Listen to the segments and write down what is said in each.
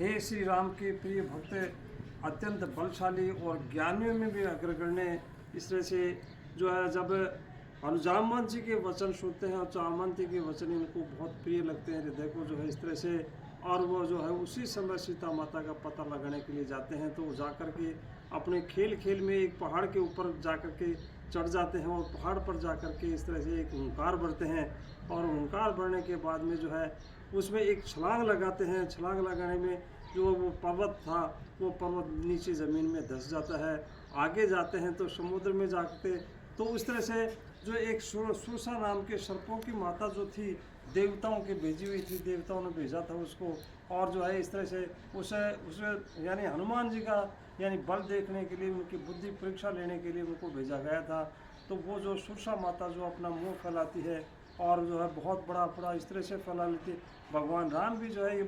हे श्री राम के प्रिय भक्त, अत्यंत बलशाली और ज्ञानियों में भी अग्रगण्य इस तरह से जो है, जब हनुमान जी के वचन सुनते हैं और जामवंत जी के वचन इनको बहुत प्रिय लगते हैं हृदय को जो है इस तरह से, और वो जो है उसी समय सीता माता का पता लगाने के लिए जाते हैं। तो जाकर के अपने खेल खेल में एक पहाड़ के ऊपर जाकर के चढ़ जाते हैं और पहाड़ पर जाकर के इस तरह से एक हुंकार भरते हैं, और हुंकार भरने के बाद में जो है उसमें एक छलांग लगाते हैं। छलांग लगाने में जो वो पर्वत था वो पर्वत नीचे ज़मीन में धंस जाता है। आगे जाते हैं तो समुद्र में जाते, तो उस तरह से जो एक सुरसा नाम के सर्पों की माता जो थी, देवताओं की भेजी हुई थी, देवताओं ने भेजा था उसको, और जो है इस तरह से उसे यानी हनुमान जी का यानी बल देखने के लिए, उनकी बुद्धि परीक्षा लेने के लिए उनको भेजा गया था। तो वो जो सुरसा माता जो अपना मुंह फैलाती है और जो है बहुत बड़ा बड़ा इस तरह से फैला लेती। भगवान राम भी जो है ये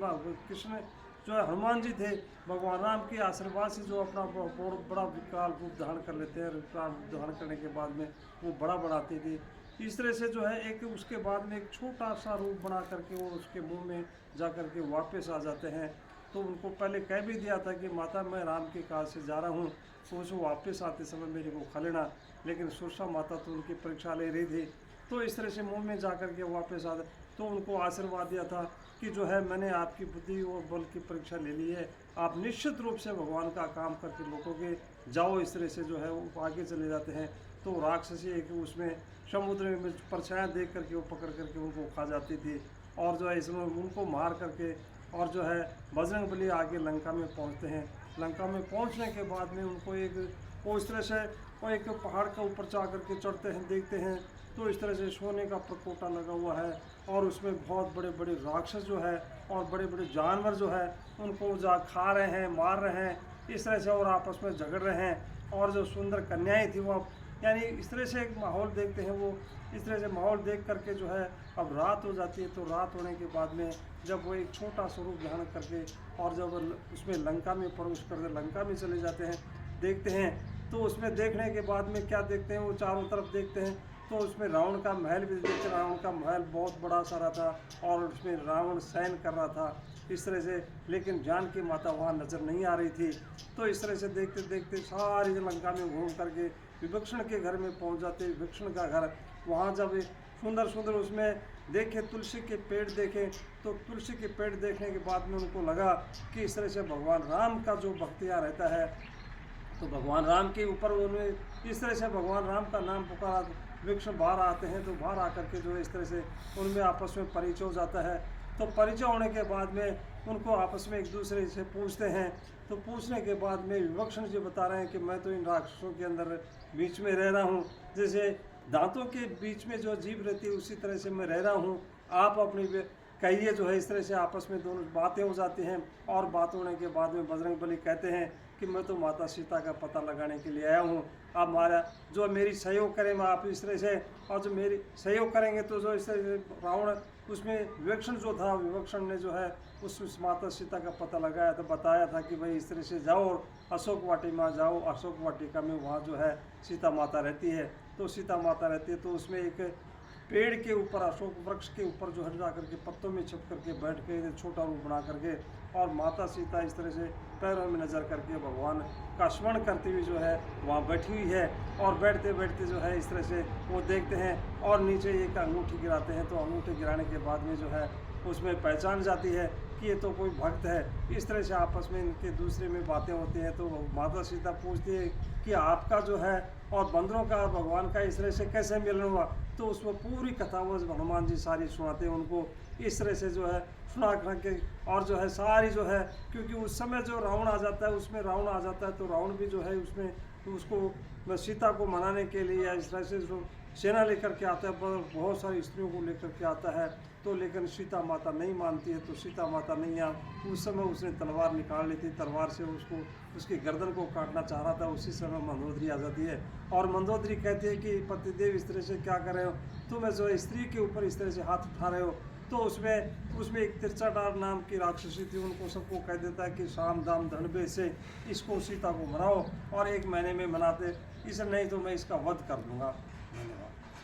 कृष्ण जो है हनुमान जी थे, भगवान राम के आशीर्वाद से जो अपना बहुत बड़ा विकराल रूप धारण कर लेते हैं। विकराल रूप धारण करने के बाद में वो बड़ा बढ़ाते थे। इस तरह से जो है एक उसके बाद में एक छोटा सा रूप बना करके वो उसके मुंह में जा कर के वापस आ जाते हैं। तो उनको पहले कह भी दिया था कि माता मैं राम के काज से जा रहा हूँ, तो उसको वापस आते समय मेरे को खा लेना, लेकिन सुरसा माता तो उनकी परीक्षा ले रही थी। तो इस तरह से मुंह में जा कर के वापस आ, तो उनको आशीर्वाद दिया था कि जो है मैंने आपकी बुद्धि और बल की परीक्षा ले ली है, आप निश्चित रूप से भगवान का काम करके लौटोगे, जाओ। इस तरह से जो है वो आगे चले जाते हैं। तो राक्षसी एक उसमें समुद्र में परछायाँ देख करके वो पकड़ करके उनको खा जाती थी, और जो है इसमें उनको मार करके, और जो है बजरंगबली आगे लंका में पहुंचते हैं। लंका में पहुंचने के बाद में उनको एक वो इस तरह से वो एक पहाड़ के ऊपर जा करके चढ़ते हैं, देखते हैं तो इस तरह से सोने का परकोटा लगा हुआ है, और उसमें बहुत बड़े बड़े राक्षस जो है और बड़े बड़े जानवर जो है उनको जा खा रहे हैं, मार रहे हैं इस तरह से, और आपस में झगड़ रहे हैं। और जो सुंदर कन्याएं थी वो यानी इस तरह से एक माहौल देखते हैं। वो इस तरह से माहौल देख करके जो है अब रात हो जाती है। तो रात होने के बाद में जब वो एक छोटा स्वरूप धारण करके और जब उसमें लंका में प्रवेश करके लंका में चले जाते हैं, देखते हैं तो उसमें देखने के बाद में क्या देखते हैं, वो चारों तरफ देखते हैं तो उसमें रावण का महल भी देखते। रावण का महल बहुत बड़ा सारा था और उसमें रावण शयन कर रहा था इस तरह से, लेकिन जानकी माता वहाँ नज़र नहीं आ रही थी। तो इस तरह से देखते देखते सारी लंका में घूम करके विभीषण के घर में पहुँच जाते। विभीषण का घर, वहाँ जब सुंदर सुंदर उसमें देखे तुलसी के पेड़ देखे, तो तुलसी के पेड़ देखने के बाद में उनको लगा कि इस तरह से भगवान राम का जो भक्तियाँ रहता है, तो भगवान राम के ऊपर उन्हें इस तरह से भगवान राम का नाम पुकारा। विभीषण बाहर आते हैं तो बाहर आकर के जो है इस तरह से उनमें आपस में परिचय हो जाता है। तो परिचय होने के बाद में उनको आपस में एक दूसरे से पूछते हैं। तो पूछने के बाद में विभीषण जी बता रहे हैं कि मैं तो इन राक्षसों के अंदर बीच में रह रहा हूँ, जैसे दांतों के बीच में जो जीभ रहती है उसी तरह से मैं रह रहा हूँ, आप अपनी कहिए। जो है इस तरह से आपस में दोनों बातें हो जाती हैं। और बात होने के बाद में बजरंगबली कहते हैं कि मैं तो माता सीता का पता लगाने के लिए आया हूँ, आप हमारा जो मेरी सहयोग करें मैं आप इस तरह से, और जो मेरी सहयोग करेंगे तो जो इस तरह से रावण उसमें विभीषण जो था, विभीषण ने जो है उस माता सीता का पता लगाया था, बताया था कि भाई इस तरह से जाओ और अशोक वाटिका में जाओ। अशोक वाटिका में वहाँ जो है सीता माता रहती है। तो सीता माता रहती है तो उसमें एक पेड़ के ऊपर, अशोक वृक्ष के ऊपर जो है जा करके पत्तों में छिप करके बैठ के छोटा रूप बना करके, और माता सीता इस तरह से पैरों में नज़र करके भगवान का स्मरण करती हुई जो है वहाँ बैठी हुई है। और बैठते बैठते जो है इस तरह से वो देखते हैं और नीचे एक अंगूठी गिराते हैं। तो अंगूठी गिराने के बाद में जो है उसमें पहचान जाती है कि ये तो कोई भक्त है। इस तरह से आपस में इनके दूसरे में बातें होती हैं। तो माता सीता पूछती है कि आपका जो है और बंदरों का भगवान का इस तरह से कैसे मिलन हुआ। तो उसमें पूरी कथा वो हनुमान जी सारी सुनाते हैं उनको इस तरह से जो है सुना करके, और जो है सारी जो है, क्योंकि उस समय जो रावण आ जाता है उसमें रावण आ जाता है, तो रावण भी जो है उसमें तो उसको सीता को मनाने के लिए या इस तरह से जो सेना लेकर के आता है, बहुत सारी स्त्रियों को लेकर के आता है। तो लेकिन सीता माता नहीं मानती है। तो सीता माता नहीं आ, उस समय उसने तलवार निकाल ली थी, तलवार से उसको उसकी गर्दन को काटना चाह रहा था। उसी समय मंदोदरी आ जाती है और मंदोदरी कहती है कि पतिदेव इस तरह से क्या कर रहे हो, तुम जो स्त्री के ऊपर इस तरह से हाथ उठा रहे हो। तो उसमें एक तिरछाटार नाम की राक्षसी थी, उनको सबको कह देता है कि शाम दाम दंडबे से इसको सीता को मनाओ और 1 महीने में मनाते, इसे नहीं तो मैं इसका वध कर दूंगा।